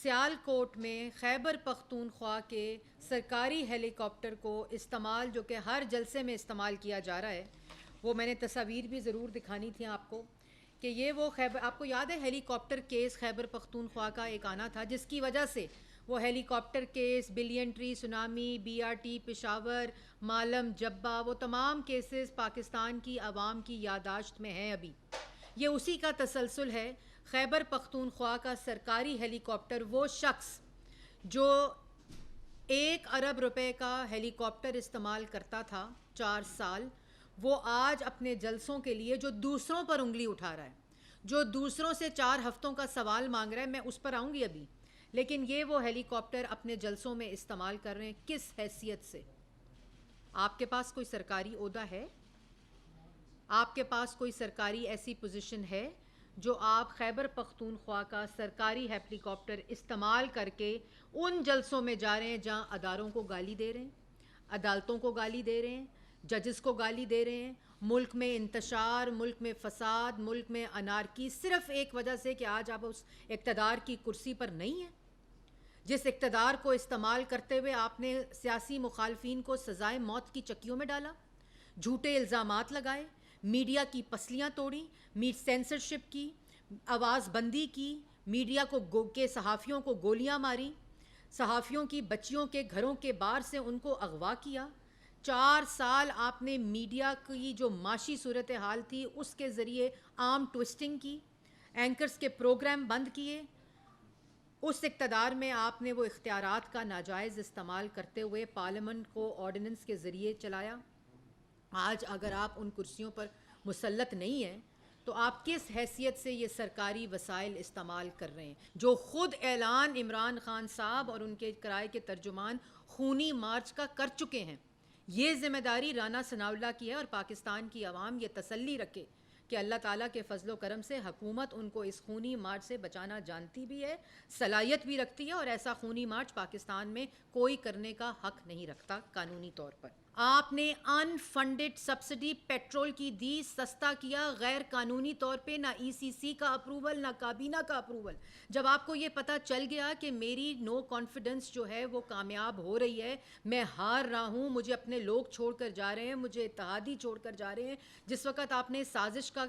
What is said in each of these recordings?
سیالکوٹ میں خیبر پختونخوا کے سرکاری ہیلی کاپٹر کو استعمال، جو کہ ہر جلسے میں استعمال کیا جا رہا ہے، وہ میں نے تصاویر بھی ضرور دکھانی تھی آپ کو کہ یہ وہ آپ کو یاد ہے helicopter case Khyber Pakhtunkhwa کا ایک آنا تھا، جس کی وجہ سے وہ helicopter case, billion tree tsunami, B R T Peshawar, Malam Jabba, وہ تمام کیسز پاکستان کی عوام کی یادداشت میں ہیں ابھی۔ یہ اسی کا تسلسل ہے۔ خیبر پختونخوا کا سرکاری ہیلی کاپٹر، وہ شخص جو 1 ارب روپے کا ہیلی کاپٹر استعمال کرتا تھا 4 سال، وہ آج اپنے جلسوں کے لیے جو دوسروں پر انگلی اٹھا رہا ہے، جو دوسروں سے 4 ہفتوں کا سوال مانگ رہا ہے، میں اس پر آؤں گی ابھی، لیکن یہ وہ ہیلی کاپٹر اپنے جلسوں میں استعمال کر رہے ہیں۔ کس حیثیت سے؟ آپ کے پاس کوئی سرکاری عہدہ ہے؟ آپ کے پاس کوئی سرکاری ایسی پوزیشن ہے جو آپ خیبر پختونخوا کا سرکاری ہیلی کاپٹر استعمال کر کے ان جلسوں میں جا رہے ہیں جہاں اداروں کو گالی دے رہے ہیں، عدالتوں کو گالی دے رہے ہیں، ججز کو گالی دے رہے ہیں، ملک میں انتشار، ملک میں فساد، ملک میں انارکی، صرف ایک وجہ سے کہ آج آپ اس اقتدار کی کرسی پر نہیں ہیں، جس اقتدار کو استعمال کرتے ہوئے آپ نے سیاسی مخالفین کو سزائے موت کی چکیوں میں ڈالا، جھوٹے الزامات لگائے، میڈیا کی پسلیاں توڑیں، سینسرشپ کی، آواز بندی کی، میڈیا کو کے صحافیوں کو گولیاں ماری، صحافیوں کی بچیوں کے گھروں کے باہر سے ان کو اغوا کیا۔ 4 سال آپ نے میڈیا کی جو معاشی صورتحال تھی اس کے ذریعے عام ٹوسٹنگ کی، اینکرز کے پروگرام بند کیے۔ اس اقتدار میں آپ نے وہ اختیارات کا ناجائز استعمال کرتے ہوئے پارلیمنٹ کو آرڈیننس کے ذریعے چلایا۔ آج اگر آپ ان کرسیوں پر مسلط نہیں ہیں تو آپ کس حیثیت سے یہ سرکاری وسائل استعمال کر رہے ہیں، جو خود اعلان عمران خان صاحب اور ان کے کرائے کے ترجمان خونی مارچ کا کر چکے ہیں؟ یہ ذمہ داری رانا ثناءاللہ کی ہے، اور پاکستان کی عوام یہ تسلی رکھے کہ اللہ تعالیٰ کے فضل و کرم سے حکومت ان کو اس خونی مارچ سے بچانا جانتی بھی ہے، صلاحیت بھی رکھتی ہے، اور ایسا خونی مارچ پاکستان میں کوئی کرنے کا حق نہیں رکھتا قانونی طور پر۔ آپ نے ان فنڈڈ سبسڈی پیٹرول کی دی، سستا کیا غیر قانونی طور پہ، نہ ای سی سی کا اپروول، نہ کابینہ کا اپروول۔ جب آپ کو یہ پتہ چل گیا کہ میری نو کانفیڈنس جو ہے وہ کامیاب ہو رہی ہے، میں ہار رہا ہوں، مجھے اپنے لوگ چھوڑ کر جا رہے ہیں، مجھے اتحادی چھوڑ کر جا رہے ہیں، جس وقت آپ نے سازش کا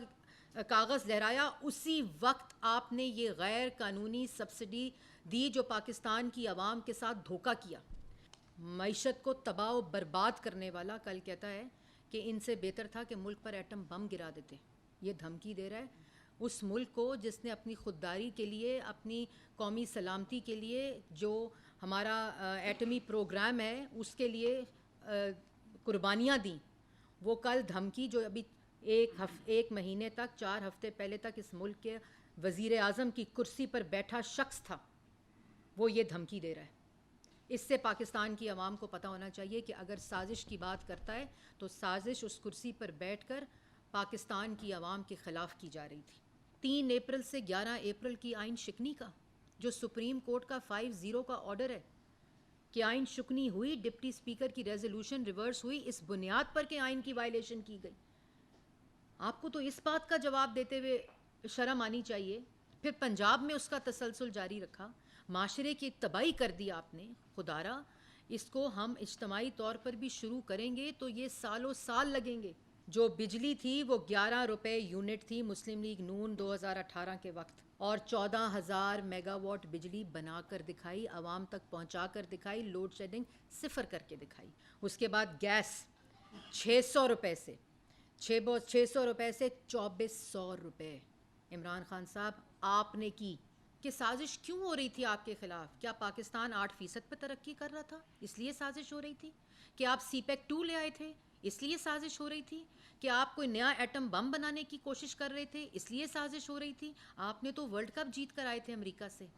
کاغذ لہرایا، اسی وقت آپ نے یہ غیر قانونی سبسڈی دی جو پاکستان کی عوام کے ساتھ دھوکہ کیا، معیشت کو تباہ و برباد کرنے والا۔ کل کہتا ہے کہ ان سے بہتر تھا کہ ملک پر ایٹم بم گرا دیتے۔ یہ دھمکی دے رہا ہے اس ملک کو جس نے اپنی خودداری کے لیے، اپنی قومی سلامتی کے لیے، جو ہمارا ایٹمی پروگرام ہے اس کے لیے قربانیاں دیں۔ وہ کل دھمکی جو ابھی ایک مہینے تک، 4 ہفتے پہلے تک اس ملک کے وزیر اعظم کی کرسی پر بیٹھا شخص تھا، وہ یہ دھمکی دے رہا ہے۔ اس سے پاکستان کی عوام کو پتہ ہونا چاہیے کہ اگر سازش کی بات کرتا ہے تو سازش اس کرسی پر بیٹھ کر پاکستان کی عوام کے خلاف کی جا رہی تھی۔ 3 اپریل سے 11 اپریل کی آئین شکنی کا، جو سپریم کورٹ کا 5-0 کا آرڈر ہے کہ آئین شکنی ہوئی، ڈپٹی اسپیکر کی ریزولوشن ریورس ہوئی، اس بنیاد پر کہ آئین کی وائلیشن کی گئی۔ آپ کو تو اس بات کا جواب دیتے ہوئے شرم آنی چاہیے۔ پھر پنجاب میں اس کا تسلسل جاری رکھا، معاشرے کی تباہی کر دی آپ نے۔ خدارا اس کو ہم اجتماعی طور پر بھی شروع کریں گے تو یہ سالوں سال لگیں گے۔ جو بجلی تھی وہ 11 روپے یونٹ تھی مسلم لیگ نون 2018 کے وقت، اور 14,000 میگا واٹ بجلی بنا کر دکھائی، عوام تک پہنچا کر دکھائی، لوڈ شیڈنگ صفر کر کے دکھائی۔ اس کے بعد گیس 600 روپے سے 600 روپے سے 2400 روپے عمران خان صاحب آپ نے کی۔ کہ سازش کیوں ہو رہی تھی آپ کے خلاف؟ کیا پاکستان 8% پہ ترقی کر رہا تھا اس لیے سازش ہو رہی تھی؟ کہ آپ سی پیک 2 لے آئے تھے اس لیے سازش ہو رہی تھی؟ کہ آپ کوئی نیا ایٹم بم بنانے کی کوشش کر رہے تھے اس لیے سازش ہو رہی تھی؟ آپ نے تو ورلڈ کپ جیت کر آئے تھے امریکہ سے۔